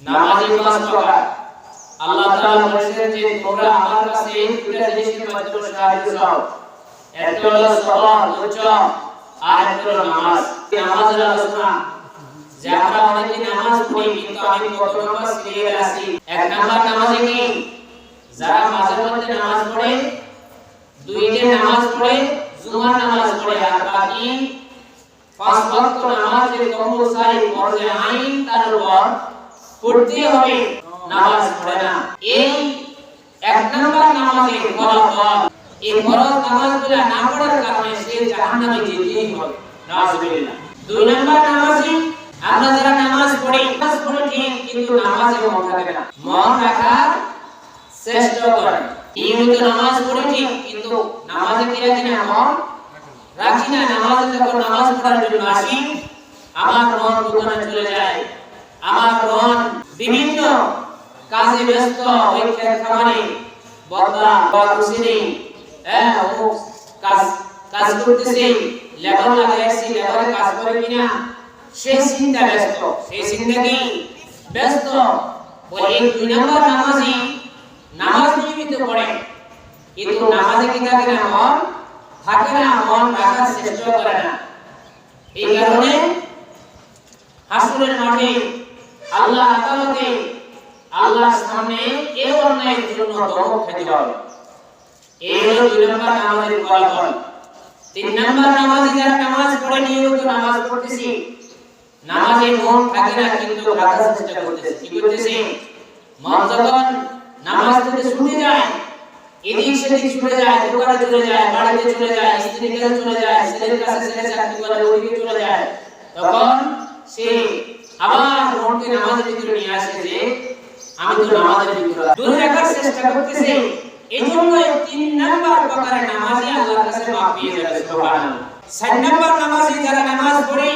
নামাজি 5 প্রকার। আল্লাহ তাআলা বলেছেন যে তোমরা আমার কাছে এই দুইটা জিনিসের মাধ্যমে সাহায্য চাও, একটা হলো সবর ধৈর্য, আর একটা হলো নামাজ। নামাজের আলোচনা যে আমরা অনেকে নামাজ পড়ি কিন্তু আমি কত নামাজ ক্লিয়ার আছি। এক নাম্বার নামাজে কি যারা মাঝে মধ্যে নামাজ পড়ে, দুই দিন নামাজ পড়ে, জুমার নামাজ পড়ে, আর বাকি 5 ওয়াক্ত নামাজের কম্পালসারি ফরজে আইন তার উপর পড়তে হবে, নামাজ পড়ে না। এই এক নাম্বার নামাজের ফলাফল, এই ফরজ নামাজগুলো না পড়ার কারণে সে জাহান্নামে যেতেই হবে, নাউজুবিল্লাহ। দুই নাম্বার নামাজি আমরা যারা নামাজ পড়ি ঠিক কিন্তু নামাজে মন থাকে না, মন রাখার চেষ্টা করেন। নিয়মিত নামাজ পড়ি ঠিক কিন্তু নামাজে কি রাখি না, মন রাখি না। নামাজে যখন নামাজ পড়ার জন্য আসি আমার মন দোকানে চলে যায়, আমার মন বিভিন্ন কাজে ব্যস্ত, ওই ক্ষেত খামারে বদলা বদুসিনি কাজ করতেছি, লেবার লাগাইছি, লেবারে কাজ করে কিনা সেই চিন্তা ব্যস্ত, সেই চিন্তা কি ব্যস্ত। ওই এই দুই নাম্বার নামাজি নামাজ নিয়মিত পড়ে কিন্তু নামাজে কি থাকে না, মন থাকে না, মন রাখার চেষ্টা করে না। এই কারণে হাসরের মাঠে আল্লাহ আদালতে আল্লাহর সামনে এই অন্যায়ের জন্য দমক খেতে হবে। এই হলো দুই নাম্বার নামাজের ফলাফল। তিন নাম্বার নামাজি যারা নামাজ পড়ে, নিয়মিত নামাজ পড়তেছি, নামাজে মন থাকে না কিন্তু রাখার চেষ্টা করতেছি। কি করতেছি? মন যখন নামাজ থেকে ছুটে যায়, এদিক সেদিক ছুটে যায়, দোকানে চলে যায়, বাড়িতে চলে যায়, স্ত্রীর কাছে চলে যায়, ছেলের কাছে ছেলে চাকরি করে ওইদিকে চলে যায়, তখন সে আবার মনকে নামাজের ভিতরে নিয়ে আসে যে আমি তো নামাজের ভিতরে দূরে রাখার চেষ্টা করতেছি। এইজন্য তিন নাম্বার প্রকারের নামাজি আল্লাহর কাছে মাফ পেয়ে যাবে, সুবহানাল্লাহ। চার নাম্বার নামাজি যারা নামাজ পড়ে,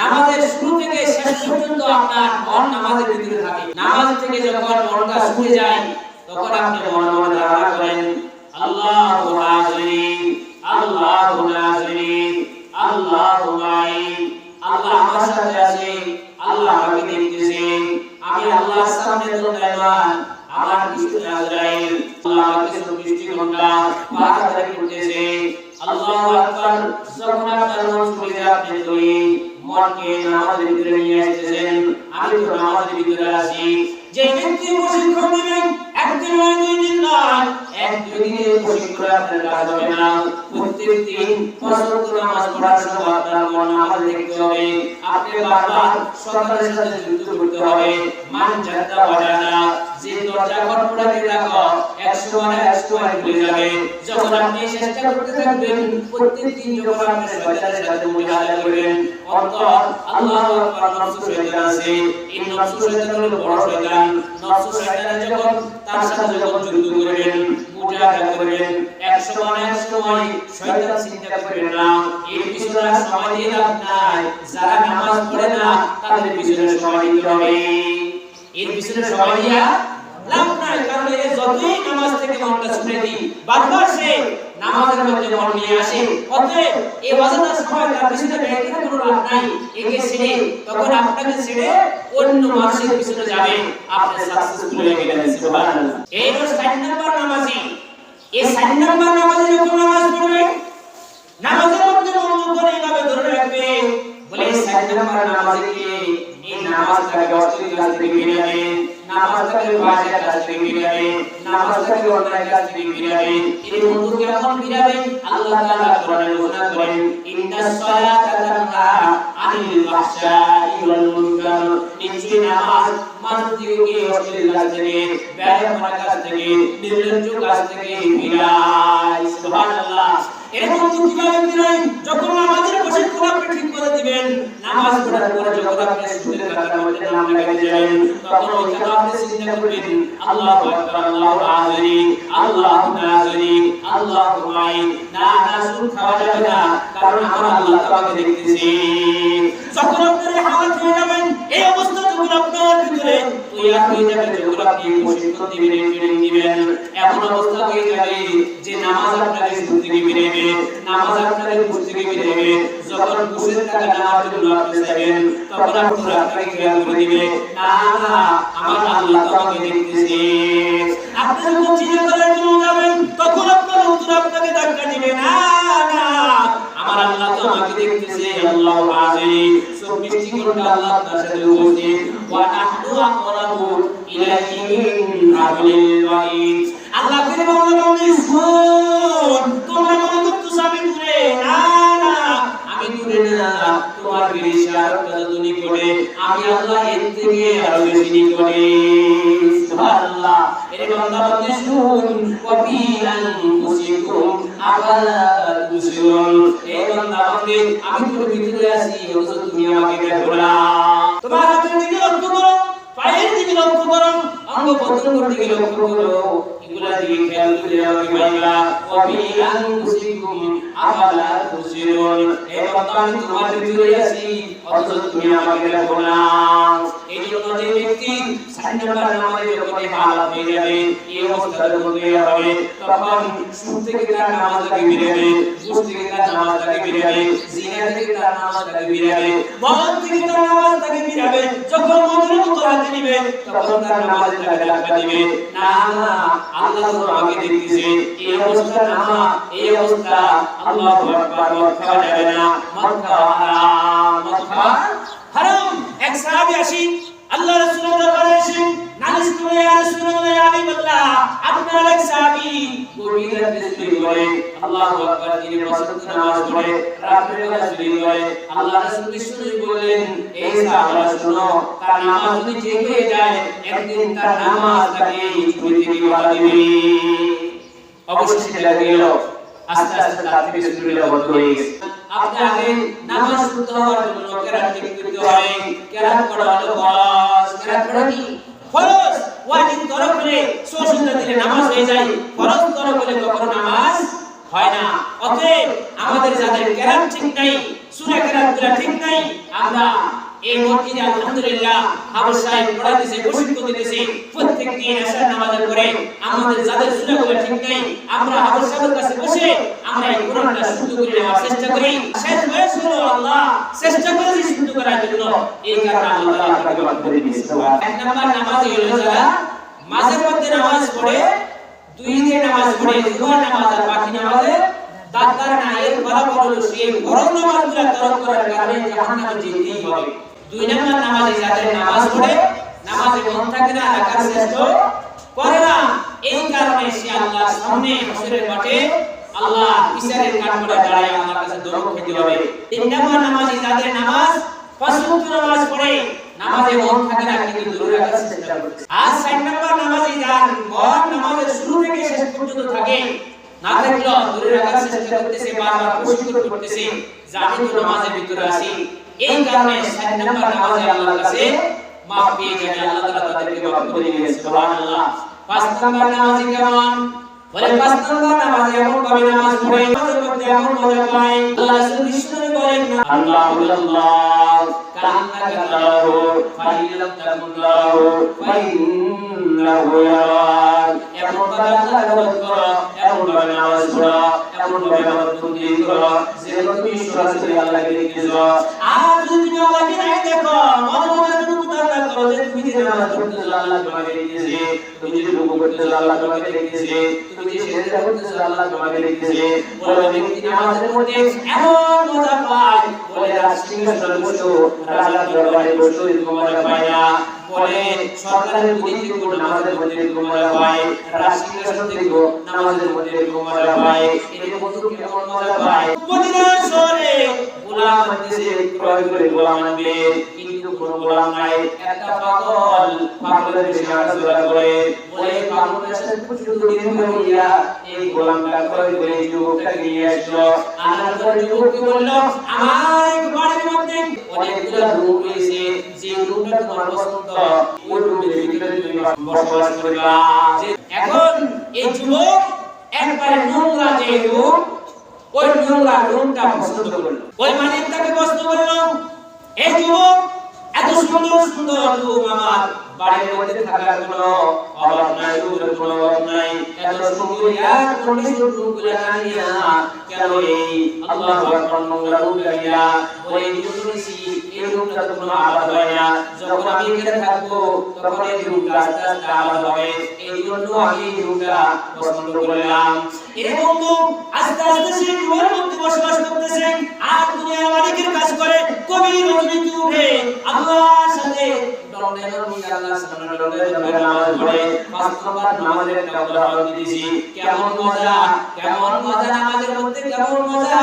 নামাজের শুরু থেকে শেষ পর্যন্ত আপনার মন নামাজের ভিতরে থাকে। নামাজ থেকে যখন মনটা ছুটে যায় তখন আপনি মনে মনে ধারণা করেন আল্লাহু হাজিরি, আল্লাহু নাজিরি, আল্লাহু মাই, আল্লাহ আমার সাথে আছে, আল্লাহ আমাকে দেখতেছে, আমি আল্লাহর সামনে দণ্ডায়মান, আমার পিছনে আজরাইল, আল্লাহ আমাকে 24 ঘন্টা পাহারা করতেছে। আল্লাহু আকবার। যখন আপনার মন ছুটে যায় আপনি তৈরি মনকে নামাজের ভিতরে নিয়ে আসতেছেন, আমি তো নামাজের ভিতরে আছি। যে ব্যক্তি প্রশিক্ষণ নেবেন একদিন নয়, 2 দিন নয়, 1-2 দিনের প্রশিক্ষণ আপনার কাজ হবে না। প্রত্যেক দিন 5 ওয়াক্ত নামাজ পড়ার সময় আপনার মন নামাজ দেখতে হবে। আপনি বারবার সকালের সাথে যুদ্ধ করতে হবে। মান জাদা বাড়ানা, যে দরজা খটখটাতে থাকো 100 বার ভুলে যাবে। যখন আপনি চেষ্টা করতে থাকবেন প্রত্যেক দিন যখন আপনি শয়তানের সাথে মুজাহাদা করবেন, অন্তর আল্লাহু আকবার, নফস শয়তান আছে, এই নফস শয়তান হলো বড় শয়তান। নফস শয়তান যখন তার সাথে যখন যুদ্ধ করবেন, মুজাহাদা করবেন, 100 বার শয়তান চিন্তা করবেন না এর পিছনে সময় দিয়ে লাভ নাই। যারা নামাজ পড়ে না তাদের পিছনে সময় দিতে হবে, এর পিছনে সময় দিয়া লাভ নাই। কারণ এ যতই নামাজ থেকে মনটা ছুটে দিই বারবার সে নামাজের মধ্যে মন নিয়ে আসে। অতএব এই ওয়াজের সময় তার পিছনে ব্যয় করে কোনো লাভ নাই। একে ছেড়ে তখন আপনাকে ছেড়ে অন্য মানুষের পিছনে যাবে, আপনি সাকসেসফুল হয়ে গেলেন, সুবহানাল্লাহ। এই হলো 4 নাম্বার নামাজি। এই 4 নাম্বার নামাজি যখন নামাজ পড়বে, নামাজের মধ্যে মনোযোগ করে এইভাবে ধরে রাখবে, বলে 4 নাম্বার নামাজিকে এই নামাজটাকে অশ্লীল কাজ থেকে ফিরাবে, নামাজটাকে বাজে কাজ থেকে ফিরাবে, নামাজটাকে অন্যায় কাজ থেকে ফিরাবে। এই বন্ধুকে এখন ফিরাবে। আল্লাহ তাআলা কোরআনে ঘোষণা করেন ইন্নাস সালাতা তানহা আনিল ফাহশাই ওয়াল মুনকার, নিশ্চয়ই নামাজ মানুষকে অশ্লীল কাজ থেকে, বেয়াদব কাজ থেকে, নির্লজ্জ কাজ থেকে ফিরায়, সুবহানাল্লাহ। এরকম কিভাবে ফিরায়? যখন নামাজের প্রশিক্ষণ আপনি ঠিক করে দিবেন, নামাজ পড়ার পরে যখন আপনি সুদের কাতার মধ্যে নাম লাগাতে যাবেন, তখন ওইখানে আপনি চিন্তা করবেন আল্লাহু আকবার, আল্লাহু হাজিরি, আল্লাহু নাজিরি, আল্লাহু মাই। না না, সুদ খাওয়া যাবে না, কারণ আমার আল্লাহ তোমাকে দেখতেছে। যখন আপনি হালাত হয়ে যাবেন, এই অবস্থা যখন আপনার ভিতরে তৈরি হয়ে যাবে যখন আপনি প্রশিক্ষণ দিবেন ট্রেনিং দিবেন এমন অবস্থা হয়ে যাবে যে নামাজ আপনাকে শুরু থেকে বেরোবে নামাজ আপনাকে বুঝ থেকে বেরোবে যখন বুঝে থাকা নামাজ জন্য আপনি চাইবেন তখন আপনাকে খেয়াল করে দিবে না না আমার আল্লাহ তো আমাকে দেখতেছে আপনি যখন চিন্তা করার জন্য যাবেন তখন আপনার অন্তর আপনাকে ধাক্কা দিবে না না আমার আল্লাহ তো আমাকে দেখতেছে আল্লাহ হাজির 24 ঘন্টা আল্লাহ তার সাথে উপস্থিত ওয়া নাহনু আকরাবু ইলাইহি মিন হাবলিল ওয়ারিদ আল্লাহ কে বললেন শুন তোমরা মনে করতেছো আমি দূরে না না আমি দূরে না তোমার বিশাল কদনি করে আমি আল্লাহ এর থেকে আরো বেশি নিকটে সুবহানাল্লাহ এর বান্দা বলতে শুন ওয়াবি আনফুসিকুম আফালা তুবসিরুন এই বান্দা বলতে আমি তোর ভিতরে আছি অথচ তুমি আমাকে দেখো না তোমার হাতের দিকে লক্ষ্য করো পায়ের দিকে লক্ষ্য করো অঙ্গ প্রত্যঙ্গের দিকে লক্ষ্য করো এগুলা দিকে খেয়াল করে আমাকে বলবা ওয়াবি আনফুসিকুম আফালা তুবসিরুন এই বান্দা আমি তোমার ভিতরে আছি অথচ তুমি আমাকে দেখো না এই জন্য যে ব্যক্তি 4 নম্বর নামাজে যখন হালাত হয়ে যাবে এই অবস্থার মধ্যে হবে তখন সুদ থেকে তার নামাজটাকে বেরোবে ঘুষ থেকে তার নামাজটাকে বেরোবে জিনা থেকে তার নামাজটাকে বেরোবে মদ থেকে তার নামাজটাকে বেরোবে যখন মদের মতো হাতে নিবে তখন তার নামাজটাকে ধাক্কা দিবে না না আল্লাহ তো আমাকে দেখতেছে এই অবস্থা না এই অবস্থা আল্লাহু আকবার মদ খাওয়া যাবে না মদ খাওয়া হারাম মদ খাওয়া হারাম এক সাহাবী আসি আল্লাহ রাসূলের দরবারে এসে নালিশ করে ইয়া রাসূলুল্লাহ ইয়া হাবিবাল্লাহ আপনার এক সাহাবী গভীর রাতে শুয়ে পড়ে আল্লাহু আকবার তিনি পছন্দ নামাজ পড়ে রাতে বেলা শুয়ে পড়ে আল্লাহ রাসূল বিষ্ণু বললেন এই সাহাবা শুনো তার নামাজ যদি ঠিক হয়ে যায় একদিন তার নামাজটাকে ছুটি থেকে বাধা দিবে অবশ্যই সেটা গেল আস্তে আস্তে তার থেকে শুরু বন্ধ হয়ে গেছে আপনি আগে নামাজ পড়তে হওয়ার জন্য কেরাত ঠিক করতে হয় কেরাত পড়া হলো ফরজ কেরাত পড়া কি ফরজ ওয়াজিব তরফ করে সুন্নাত দিলে নামাজ হয়ে যায় ফরজ তরফ করে কখনো নামাজ হয় না অতএব আমাদের যাদের কেরাত ঠিক নাই সূরা কেরাতগুলো ঠিক নাই আমরা এই মসজিদে আলহামদুলিল্লাহ হাফেজ সাহেব পড়াইতেছে প্রশিক্ষণ দিতেছে প্রত্যেক দিন এশার নামাজের পরে আমাদের যাদের সূরাগুলো ঠিক নাই আমরা হাফেজ সাহেবের কাছে বসে আমরা এই কোরআনটা শুদ্ধ করে নেওয়ার চেষ্টা করি শেষ বয়স হলো আল্লাহ চেষ্টা করেছি শুদ্ধ করার জন্য এই কারণে আল্লাহ তাআলা আপনাকে মাফ করে দিয়েছে এক নাম্বার নামাজ হলো যারা মাঝের মধ্যে নামাজ পড়ে দুই দিন নামাজ পড়ে জুমার নামাজ আর বাকি নামাজে দাঁতার না এর ফলাফল হলো সেই ফরজ নামাজগুলো তরক করার কারণে জাহান্নামে যেতেই হবে দুই নম্বর নামাজে যাদের নামাজ পড়ে নামাজে মন থাকে না রাকাত শেষ করে না এই কারণে সে আল্লাহর সামনে হাসরের মাঠে আল্লাহ বিচারের কাঠগড়ায় দাঁড়ায় আল্লাহর কাছে দরদ খেতে হবে তিন নম্বর নামাজে যাদের নামাজ পাঁচ ওয়াক্ত নামাজ পড়ে নামাজে মন থাকে না কিন্তু দূরে রাখার চেষ্টা করে আর 4 নম্বর নামাজে যার মন নামাজের শুরু থেকে শেষ পর্যন্ত থাকে না থাকলেও দূরে রাখার চেষ্টা করতেছে বারবার প্রশিক্ষণ করতেছে যে আমি তো নামাজের ভিতরে আছি এই কারণে 4 নম্বর নামাজে আল্লাহর কাছে মাফ পেয়ে যাবে আল্লাহ তাআলা তাদেরকে মাফ করে দিবেন সুবহানাল্লাহ 5 নম্বর নামাজে কেমন বলে 5 নম্বর নামাজে এমন ভাবে নামাজ পড়ে নামাজের মধ্যে এমন মজা পায় আল্লাহ রাসূল বিষ্ণু বলেন আল্লাহু আল্লাহ কান্নাকা তারাহু ফাইলাম তাকুল্লাহু ফাইন্নাহু ইয়ারাক এমন ভাবে আল্লাহর ইবাদত করো এমন ভাবে নামাজ পড়ো এমন ভাবে বন্দি করো যে তুমি সরাসরি আল্লাহকে দেখতেছো আর যদি তুমি আল্লাহকে না দেখো মনে মনে তুমি তাআলা করো যে তুমি যে নামাজ পড়তেছো আল্লাহ তোমাকে দেখতেছে তুমি যে রুকু করতেছো আল্লাহ তোমাকে দেখতেছে তুমি যে সিজদা করতেছো আল্লাহ তোমাকে দেখতেছে বলে ব্যক্তি নামাজের মধ্যে এমন মজা পায় বলে রাজসিংহাসনে বসো রাজার দরবারে বসো এরকম মজা পায় না বলে সরকারের প্রতিনিধি কোন নামাজের মধ্যে এরকম মজা পায় রাজসিংহাসন থেকে নামাজের মধ্যে এরকম মজা পায় এরকম কত কেমন মজা পায় মদিনার শহরে গোলাম আনতেছে ক্রয় করে গোলাম আনবে কিন্তু কোন গোলাম নাই একটা পাগলের বেশি আকাশরা করে বলে পাগলের সাথে প্রচুর দিন হইয়া এই গোলামটা ক্রয় করে যুবকটাকে নিয়ে আসলো আনার পর যুবককে বলল আমার এক বাড়ির মধ্যে অনেকগুলো রুম রয়েছে যে রুমটা তোমার পছন্দ ওই রুমের ভিতরে তুমি বসবাস করবা এখন এই যুবক একবারে নোংরা যে রুম ওই নোংরা রুমটা পছন্দ করলো ওই মালিক তাকে প্রশ্ন করলো এই যুবক এত সুন্দর সুন্দর রুম আমার বাড়ির মধ্যে থাকার কোনো অভাব নাই, রুমের কোনো অভাব নাই। এত সুন্দর এয়ার কন্ডিশন রুমগুলো আনিয়া কেন এই আল্লাহু আকবার নোংরা রুম লাগিয়া ওই রুমটি এই রুমটা তো কোনো আলাদা হয় না। যখন আমি এখানে থাকবো তখন এই রুমটা আস্তে আস্তে আলাদা হবে। এই জন্য আমি এই রুমটা পছন্দ করলাম। এই বন্ধু আস্তে আস্তে সেই রুমের মধ্যে বসবাস করতেছে আর দুনিয়ার মালিকের কাজ করে। কবি রজনীতে উঠে আল্লাহর সাথে দণ্ডের মধ্যে আল্লাহর সামনে দণ্ডের নামাজ পড়ে। পাঁচ নাম্বার নামাজের একটা উদাহরণ দিয়েছি। কেমন মজা নামাজের মধ্যে, কেমন মজা।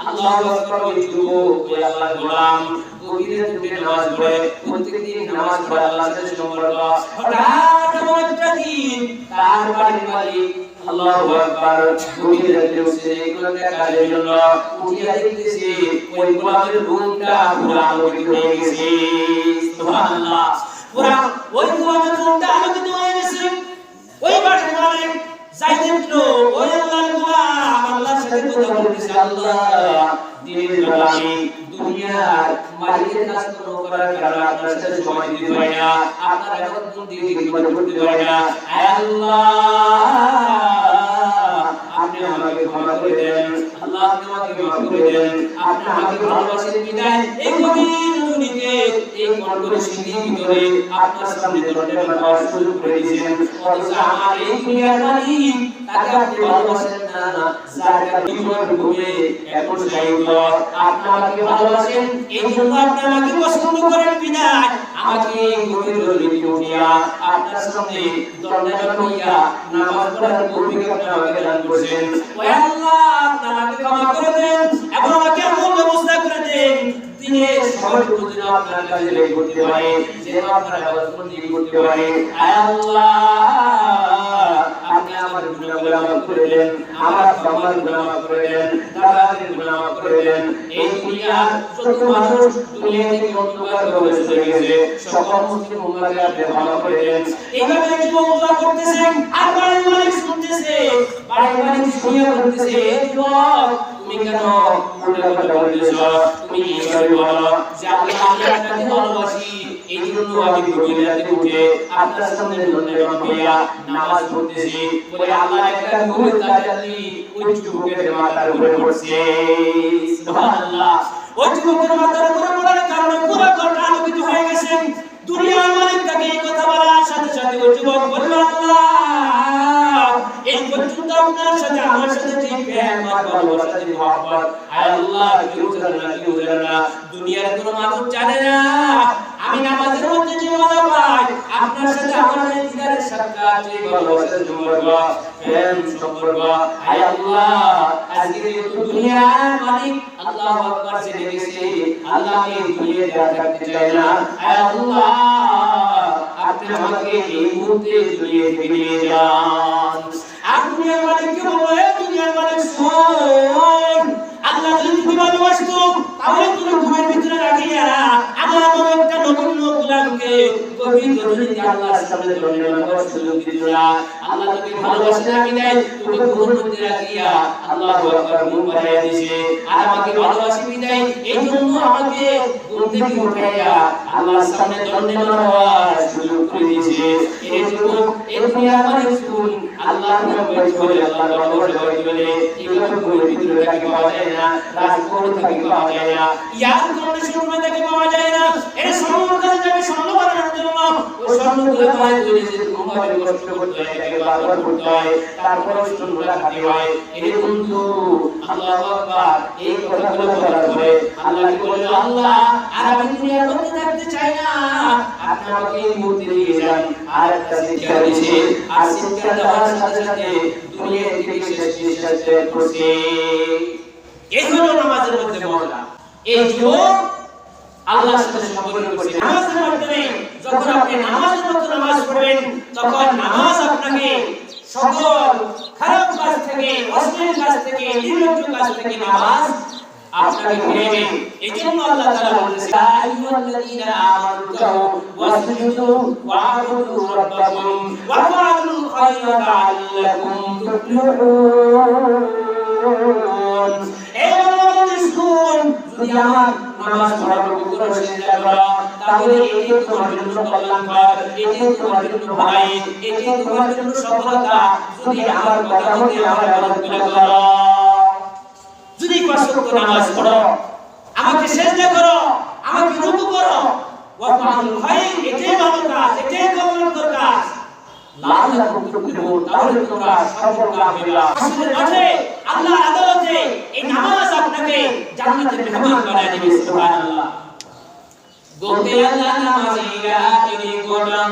আল্লাহু আকবার ওই যুবক ওই আল্লাহর গোলাম গভীরে উঠে নামাজ পড়ে। প্রত্যেকদিন নামাজ পড়ে আল্লাহর সাথে সম্পর্ক। হঠাৎ এমন একটা দিন তার বাড়ির মালিক আল্লাহু আকবার গভীরে উঠে এগুলো কাজের জন্য উঠিয়া দেখতেছে ওই গোলামের রুমটা পুরো আলোকিত হয়ে গেছে। সুবহানাল্লাহ। পুরা ওই গোলামের রুমটা আলোকিত হয়ে গেছে। ওই বাড়ির মালিক যাইতেন তো ওই আল্লাহর গোলাম আল্লাহর সাথে কথা বলতেছে, আল্লাহ দিনের বেলা আমি দুনিয়ার মালিকের কাজ করার কারণে আপনার সাথে সময় দিতে পারি না, আপনার ইবাদত বন্দেগি করতে পারি না। আয় আল্লাহ আপনি আমাকে ক্ষমা করে দেন, আল্লাহ আপনি আমাকে মাফ করে দেন। আপনি আমাকে ভালোবাসেন বিদায় এই গভীর রজনীতে এই কনকনে শীতের ভিতরে আপনার সামনে দণ্ডের মাথার সুযোগ করে দিয়েছেন। অথচ আমার এই দুনিয়ার মালিক তাকে আপনি ভালোবাসেন না, যার জীবন ঘুমে এখন শায়িত। আপনি আমাকে ভালোবাসেন এই জন্য আপনি আমাকে পছন্দ করেন বিদায় আমাকে এই গভীর রজনীতে উঠিয়া আপনার সামনে দণ্ডের মাথায় নামাজ পড়ার তৌফিক আপনি আমাকে দান করেছেন। ও আল্লাহ আপনি আমাকে ক্ষমা করে দেন এবং আমাকে এমন ব্যবস্থা করে দেন দিনের সময়টুকু যেন আপনার কাছে লেগে করতে পারে, যেন আপনার ইবাদত বন্দেগি করতে পারে। আয় আল্লাহ আপনি আমার গুনাহগুলো মাফ করে দেন, আমার বাবার গুনাহ মাফ করে দেন, দাদাদের গুনাহ মাফ করে দেন। এই দুনিয়ার যত মানুষ দুনিয়া থেকে অন্ধকার হয়ে চলে গেছে সকল মুসলিম উম্মাহকে আপনি ক্ষমা করে দেন। এইভাবে যুবক দোয়া করতেছে আর বাড়ির মালিক শুনতেছে, বাড়ির মালিক শুনিয়া বলতেছে, যুবক তুমি কেন উল্টা কথা বলতেছো? তুমি এইভাবে বলো যে আল্লাহ আমি আপনাকে ভালোবাসি এই জন্য আমি গভীর রাতে উঠে আপনার সামনে দণ্ডের মাথায় নামাজ পড়তেছি। বলে আল্লাহ একটা নূর তাজাল্লি ওই যুবকের মাথার উপরে পড়ছে। সুবহানাল্লাহ। ওই যুবকের মাথার উপরে পড়ার কারণে পুরো ঘরটা আলোকিত হয়ে গেছে। দুনিয়ার মালিক তাকে এই কথা বলার সাথে সাথে ওই যুবক বলল, আল্লাহ এই পর্যন্ত আপনার সাথে আমার সাথে যে প্রেম আর ভালোবাসা যে মহব্বত, আয় আল্লাহ কেউ জানে না, দুনিয়ার কোনো মানুষ জানে না আমি নামাজের মধ্যে যে মজা পাই আপনার সাথে আমার এই দিদারের সাক্ষাৎ যে ভালোবাসার সম্পর্ক প্রেম সম্পর্ক। আয় আল্লাহ আজকে যেহেতু দুনিয়ার মালিক আল্লাহু আকবার জেনে গেছে, আল্লাহ আমি দুনিয়াতে থাকতে চাই না। আয় আল্লাহ আপনি আমাকে এই মুহূর্তে দুনিয়া থেকে নিয়ে যান। আর দুনিয়ার মালিককে বলবো, হে দুনিয়ার মালিক শোন, আল্লাহ যদি তুমি ভালোবাসতো তাহলে তুমি ঘুমের ভিতরে রাখিয়া আমার মনে একটা নতুন গোলামকে গভীর রজনীতে আল্লাহর সামনে দণ্ডের মাথায় সুযোগ দিত না। আল্লাহ তুমি ভালোবাসে না বিদায় তুমি ঘুমের মধ্যে রাখিয়া আল্লাহু আকবার ঘুম পাড়াইয়া দিয়েছে। আর আমাকে ভালোবাসি বিদায় এই জন্য আমাকে ঘুম থেকে উঠাইয়া আল্লাহর সামনে দণ্ডের মাথায় সুযোগ করে দিয়েছে। এই জন্য এই দুনিয়ার মালিক শুন, আল্লাহর নাম বলে আল্লাহর ভালোবাসা বলে এইভাবে ঘুমের ভিতরে রাখি পাওয়া যায় না, রাজপথে থাকি পাওয়া যায় না, ইয়ার কন্ডিশন মধ্যে থাকি পাওয়া যায় না। এর স্বর্ণ কাজে যাবে স্বর্ণ বানানোর জন্য ওই স্বর্ণগুলো পায় তৈরি যে তোমাকে কষ্ট করতে হয়, এটাকে বারবার করতে হয়, তারপরে স্বর্ণগুলো খাতে হয়। এই বন্ধু আল্লাহু আকবার এই কথাগুলো বলার পরে আল্লাহ কি বলল, আল্লাহ আর আমি দুনিয়ার মধ্যে থাকতে চাই না, আপনি আমাকে এই মুহূর্তে নিয়ে যান। আর একটা শিক্ষা দিয়েছে, আর শিক্ষা দেওয়ার সাথে সাথে দুনিয়া থেকে শেষ করছে। এই হলো নামাজের মধ্যে মজা। এই যুবক আল্লাহর সাথে সম্পর্ক করছে নামাজের মাধ্যমে। যখন আপনি নামাজের মতো নামাজ পড়বেন তখন নামাজ আপনাকে সকল খারাপ কাজ থেকে, অশ্লীল কাজ থেকে, নির্লজ্জ কাজ থেকে নামাজ আপনাকে ফিরাবে। এজন্য আল্লাহ তাআলা বলেছেন, ইয়া আইয়ুহাল্লাযীনা আমানু কাউ ওয়াসজুদু ওয়া'বুদু রাব্বাকুম ওয়া ফা'আলুল খায়রা লা'আল্লাকুম তুফলিহুন। এই নামাজ শুন, যদি আমার নামাজ পড়ার উপর সেজদা করো তাহলে এটি তোমার জন্য কল্যাণকর, এটি তোমার জন্য ভাই, এটি তোমার জন্য সফলতা। যদি আমার কথা মতে আমার ইবাদতগুলো করো, যদি পাঁচ ওয়াক্ত নামাজ পড়ো, আমাকে সিজদা করো, আমাকে রুকু করো, ওয়া ফাআল খায়র, এটাই ভালো কাজ, এটাই কল্যাণকর কাজ। লাআল্লাকুম তুফলিহুন, তাহলে তোমরা সফল হবে। আসলে মাঠে আল্লাহর আদালতে এই নামাজ আপনাকে জান্নাতের মেহমান বানায় দিবে। সুবহানাল্লাহ। গোতে আল্লাহ নামাজিরা বিনি গোলাম,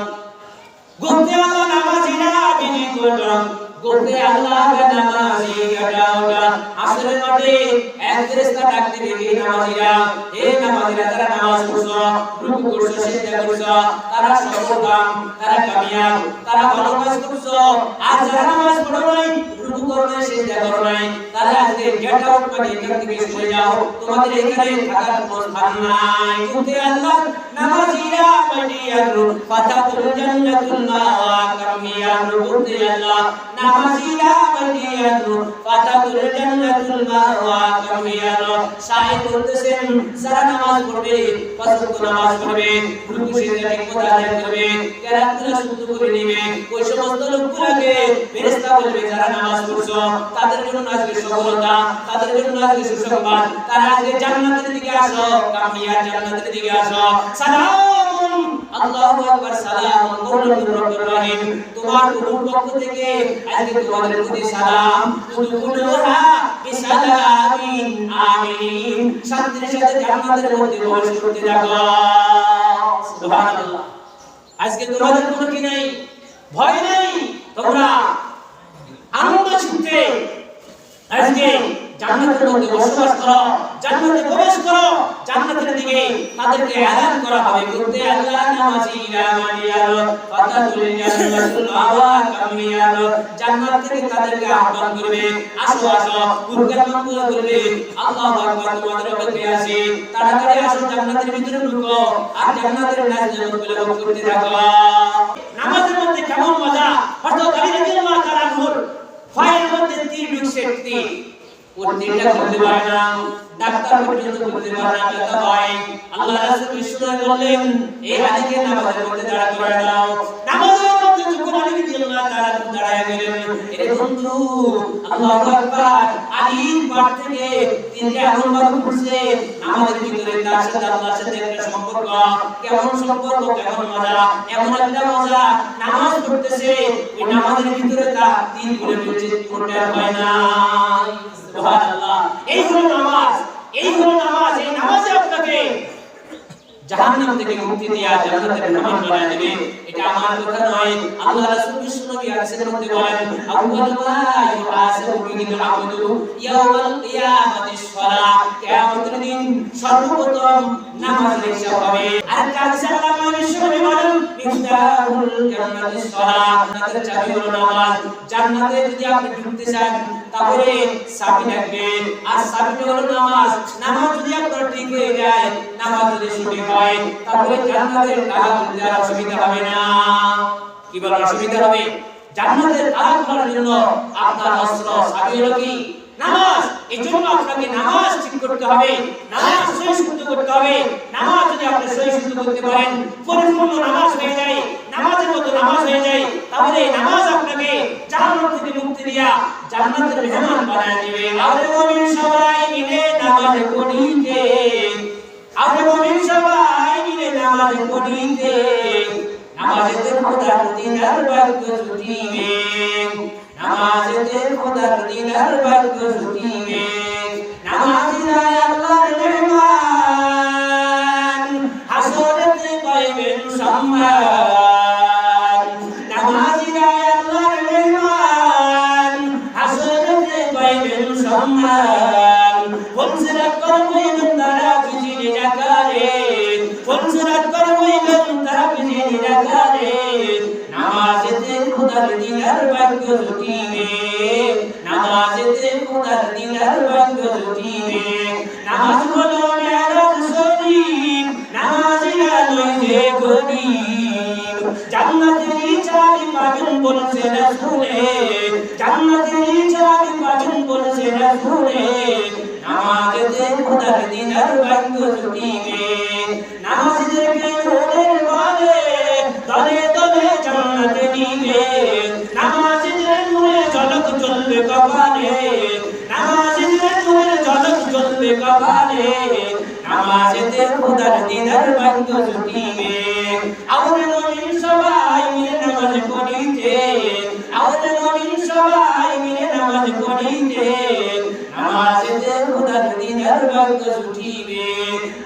গোতে আল্লাহ নামাজিরা বিনি গোলাম, গোতে আল্লাহ নামাজিরা গাওয়া। আসলে মাঠে এক ফেরেশতা ডাক দিবে, হে নামাজিরা, হে নামাজিরা, তারা নামাজ পড়ছো, রুকু করছো, সিজদা করছো, তারা সফলকাম, তারা কামিয়াব, তারা ভালো কাজ করছো। আর যারা নামাজ পড়ো নাই, রুকু করো নাই, সিজদা করো নাই, তারা আজকে গেট আউট করে এখান থেকে চলে যাও, তোমাদের এখানে থাকার কোনো স্থান নাই। গোতে আল্লাহ নামাজিরা বানিয়ারু ফাতাতুল জান্নাতুল মাওয়া কামিয়ারু। গোতে আল্লাহ নামাজিরা বানিয়ারু ফাতাতুল জান্নাতুল মাওয়া কামিয়ারু। শায়েখ বলতেছেন, যারা নামাজ পড়বে, পাঁচ ওয়াক্ত নামাজ পড়বে, রুকু সিজদা ঠিকমতো আদায় করবে, কেরাতগুলো শুদ্ধ করে নেবে, ওই সমস্ত লোকগুলোকে ফেরেশতা বলবে, যারা নামাজ পড়ছো তাদের জন্য আজকে সফলতা, তাদের জন্য আজকে সুসংবাদ, তারা আজকে জান্নাতের দিকে আসো, কামিয়াব জান্নাতের দিকে আসো। সালামুন, আল্লাহু আকবার, সালামুন কওলুম মির রাব্বির রহিম। তোমার প্রভুর পক্ষ থেকে আজকে তোমাদের প্রতি সালাম। উদখুলুহা বিসালামিন আমিন। শান্তির সাথে জান্নাতের মধ্যে প্রবেশ করতে থাকো। সুবহানাল্লাহ। আজকে তোমাদের কোনো কি নাই, ভয় নাই, তোমরা আনন্দ চিত্তে আজকে জান্নাতের মধ্যে বসবাস করো, জান্নাতে প্রবেশ করো। জান্নাতের দিকে তাদেরকে এলান করা হবে। গোতে আল্লাহ নামাজিরা বানিয়ারু ফাতাতুল জান্নাতুল মাওয়া কামিয়ারু। জান্নাত থেকে তাদেরকে আহ্বান করবে, আসো আসো, কুরকান মঙ্গল করবে, আল্লাহু আকবার, তোমাদের অপেক্ষায় আছি, তাড়াতাড়ি আসো, জান্নাতের ভিতরে ঢুকো, আর জান্নাতের নাজগুলো ভোগ করতে থাকো। নামাজের মধ্যে কেমন মজা! হযরত আলী রাদিয়াল্লাহু তাআলা আনহুর ফায়ের মধ্যে তীর ঢুকছে, তীর, ওর তীরটা খুলতে পারে না, ডাক্তার পর্যন্ত খুলতে পারে না, ব্যথা হয়। আল্লাহ রাসূল বিশ্বনবী বললেন, এই আলীকে নামাজের মধ্যে দাঁড়া করে দাও। নামাজের মধ্যে যখন আলী রাদিয়াল্লাহু তাআলা দাঁড়ায় গেলেন, এরে বন্ধু, আল্লাহু আকবার, আলীর পাট থেকে তীরটা এমন ভাবে খুলছে, নামাজের ভিতরে তার সাথে আল্লাহর সাথে একটা সম্পর্ক, কেমন সম্পর্ক, কেমন মজা, এমন একটা মজা, নামাজ পড়তেছে, ওই নামাজের ভিতরে তার তীর খুলে ফেলছে, কোনটা হয় না। সুবহানাল্লাহ। এই হলো নামাজ, এই হলো নামাজ। এই নামাজে আপনাকে জাহান্নাম থেকে মুক্তি দিয়া জান্নাতের মেহমান বানায় দিবে। এটা আমার কথা নয়, আল্লাহ রাসূল বিশ্বনবী হাদিসের মধ্যে বলেন, আউয়ালু মা ইউহাসাবু বিহিল আবদু ইয়াওমাল কিয়ামাতিস সালাহ। কিয়ামতের দিন সর্বপ্রথম নামাজের হিসাব হবে। আর হাদিসে আল্লাহ বিশ্বনবী বলেন, মিফতাহুল জান্নাতিস সালাহ, জান্নাতের চাবি হলো নামাজ। জান্নাতে যদি আপনি ঢুকতে চান তাহলে চাবি লাগবে, আর চাবিটা হলো নামাজ। নামাজ যদি আপনার ঠিক হয়ে যায়, নামাজ যদি সঠিক হয়, তাহলে জান্নাতের তালা খুলতে আর অসুবিধা হবে না। কি বলেন, অসুবিধা হবে? জান্নাতের তালা খোলার জন্য আপনার অস্ত্র চাবি হলো কি? নামাজ। এই জন্য আপনাকে নামাজ ঠিক করতে হবে, নামাজ সহি শুদ্ধ করতে হবে। নামাজ যদি আপনি সহি শুদ্ধ করতে পারেন, পরিপূর্ণ নামাজ হয়ে যায়, নামাজের মতো নামাজ হয়ে যায়, তাহলে এই নামাজ আপনাকে জাহান্নাম থেকে মুক্তি দিয়া জান্নাতের মেহমান বানায় দিবে। আরে মুমিন সবাই মিলে নামাজ পড়িতে, আরে মুমিন সবাই মিলে নামাজ পড়িতে, নামাজেতে খোদার দিদার ভাগ্য জুটিবে, নামাজেতে খোদার দিদার ভাগ্য জুটিবে। নামাজিরা আল্লাহর মেহমান, হাসরেতে পাইবেন সম্মান। নামাজিরা আল্লাহর মেহমান, হাসরেতে পাইবেন সম্মান। ফলসিরাত করবেন তারা বিজলি জাকারে, ফলসিরাত করবেন তারা বিজলি জাকারে। নামাজেতে খোদার দিদার ভাগ্য জুটিবে, নামাজেতে খোদার দিদার ভাগ্য জুটিবে। নামাজ হলো মেরাজ শরীফ, নামাজিরা লইছে গরিব। জান্নাতের চাবি পাবেন বলছে রাসূলে, জান্নাতের চাবি পাবেন বলছে রাসূলে। নামাজেতে খোদার দিদার ভাগ্য জুটিবে, নামাজীদেরকে নূরের বালে দলে দলে জান্নাতে নিবে নামাজীদের নূরে ঝলক জ্বলবে কপালে নামাজীদের নূরে ঝলক জ্বলবে কপালে নামাজেতে খোদার দিদার ভাগ্য জুটিবে আউরে মুমিন সবাই মিলে নামাজ পড়িতে আউরে মুমিন সবাই মিলে নামাজ পড়িতে নামাজেতে খোদার দিদার ভাগ্য জুটিবে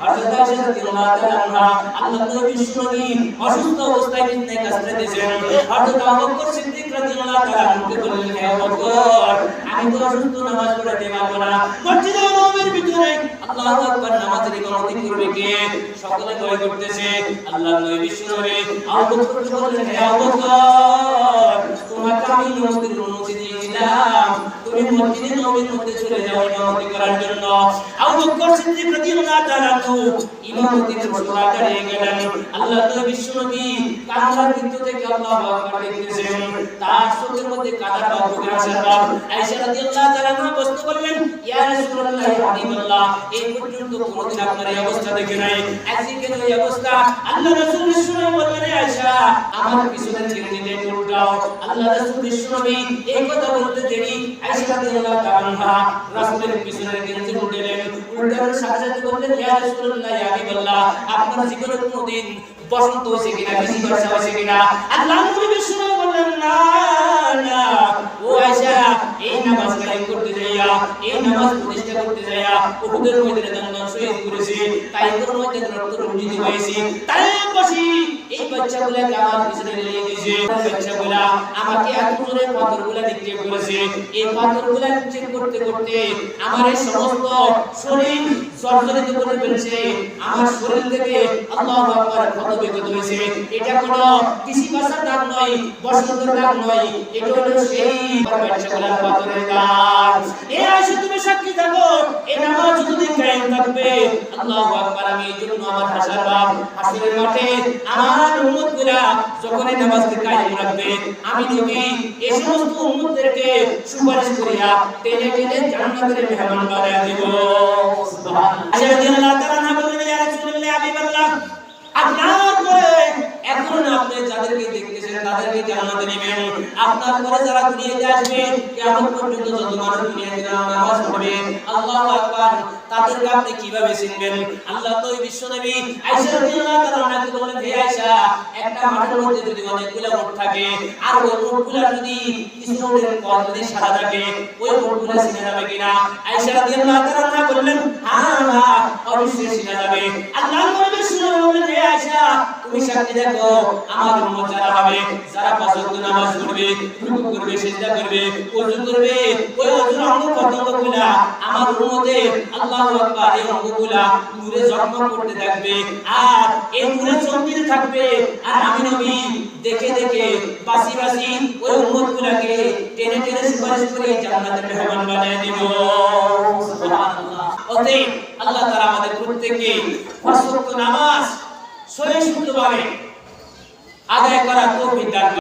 হযরত আয়েশা রাদিয়াল্লাহু তাআলা আল্লাহ নবী বিশ্বনবী অসুস্থ অবস্থায় বিছানায় কাতরাতেছেন হযরত আবু বকর সিদ্দিক রাদিয়াল্লাহু তাআলা বললেন হে আবু বকর আমি তো অসুস্থ নামাজ পড়তে পারবো না মসজিদে নববীর ভিতরে আল্লাহু আকবার নামাজের ইমামতি করবে কে সকলে ভয় করতেছে আল্লাহ নবী বিশ্বনবী আবু বকরকে বললেন হে আবু বকর তোমাকে আমি ইমামতির অনুমতি দিয়ে দিলাম তুমি মসজিদে নববীর মধ্যে চলে যাও ইমামতি করার জন্য আবু বকর সিদ্দিক রাদিয়াল্লাহু তাআলা ইমামতির মশলা দাঁড়িয়ে গেলেন আল্লাহ নবী বিশ্বনবী কামরার ভিতর থেকে আল্লাহু আকবার দেখতেছেন তার চোখের মধ্যে কাদার ভাব ঢুকে আসে আয়েশা রাদিয়াল্লাহু তাআলা প্রশ্ন করলেন ইয়া রাসূলুল্লাহ হাবিবাল্লাহ এই পর্যন্ত কোনদিন আপনার এই অবস্থা দেখে নাই আজকে কেন এই অবস্থা আল্লাহ রাসূল বিশ্বনবী বললেন আয়েশা আমার পিছনে গেঞ্জিতে উল্টাও আল্লাহ রাসূল বিশ্বনবী এই কথা বলতে দেরি আয়েশা রাদিয়াল্লাহু তাআলা রাসূলের পিছনে গেঞ্জি উল্টালেন উল্টানোর সাথে সাথে বললেন ইয়া রাসূলুল্লাহ হাবিবাল্লাহ আপনার জীবনে কোনদিন বসন্ত হয়েছে কিনা বেশি বর্ষা হয়েছে কিনা আল্লাহ নবী বিশ্বনবী বললেন না না ও আয়েশা এই নামাজ কায়েম করতে যাইয়া এই নামাজ প্রতিষ্ঠা করতে যাইয়া উহুদের ময়দানে দান শহীদ করেছি তাইফের ময়দানে রক্ত রঞ্জিত হয়েছি তাই বসি এই বাচ্চাগুলোকে আমার পিছনে নিয়ে দিয়েছে বাচ্চাগুলা আমাকে আগুনে পাথরগুলা নিক্ষেপ করেছে এই পাথরগুলা নিক্ষেপ করতে করতে আমার এই সমস্ত শরীর জর্জরিত করে ফেলেছে আমার শরীর থেকে আল্লাহু আকবার ক্ষত বিক্ষত হয়েছে এটা কোনো কিছু ভাষার দাগ নয় বসন্তের দাগ নয় এটা হলো সেই বাচ্চাগুলার পাথরের দাগ এই আয়েশা তুমি সাক্ষী থাকো এই নামাজ যদি কায়েম থাকবে আল্লাহু আকবার আমি এই জন্য আমার হাসার বাপ হাসরের মাঠে আমার উম্মতগুলা যখন এই নামাজকে কায়েম রাখবে আমি নবী এই সমস্ত উম্মতদেরকে সুপারিশ করিয়া টেনে টেনে জান্নাতের মেহমান বানায়া দেব সুবহানাল্লাহ আয়েশা রাদিয়াল্লাহু তাআলা বললেন ইয়া রাসূলুল্লাহ হাবিবাল্লাহ আপনার পরে এখন আপনি যাদেরকে দেখতেছেন তাদেরকে জান্নাতে নেবেন আপনার পরে যারা দুনিয়াতে আসবে কিয়ামত পর্যন্ত যত মানুষ দুনিয়াতে নামাজ পড়বে আল্লাহু আকবার তাদেরকে আপনি কিভাবে চিনবেন আল্লাহ তো বিশ্বনবী আয়েশা রাদিয়াল্লাহু তাআলা বললেন হে আয়েশা একটা মাঠের মধ্যে যদি অনেকগুলো উট থাকে আর ওই উটগুলো যদি কিছু উটের পথ যদি সাদা থাকে ওই উটগুলো চিনা যাবে কিনা আয়েশা রাদিয়াল্লাহু তাআলা বললেন হ্যাঁ হ্যাঁ অবশ্যই চিনা যাবে আল্লাহ নবী বিশ্বনবী বললেন হে আয়েশা তুমি সাক্ষী দেখো আমার উম্মত যারা হবে যারা পাঁচ ওয়াক্ত নামাজ পড়বে রুকু করবে সিজদা করবে ওযু করবে ওই ওযুর অঙ্গ প্রত্যঙ্গগুলো আমার উম্মতের আল্লাহু আকবার এই অঙ্গগুলো নূরে ঝকমক করতে থাকবে আর এই নূরে চমকিতে থাকবে আর আমি নবী দেখে দেখে বাসি বাসি ওই উম্মতগুলোকে টেনে টেনে সুপারিশ করে জান্নাতের মেহমান বানিয়ে দেব সুবহানাল্লাহ অতএব আল্লাহ তাআলা আমাদের প্রত্যেককে পাঁচ ওয়াক্ত নামাজ সহিষ্ণুভাবে আদায় করা তৌফিক দান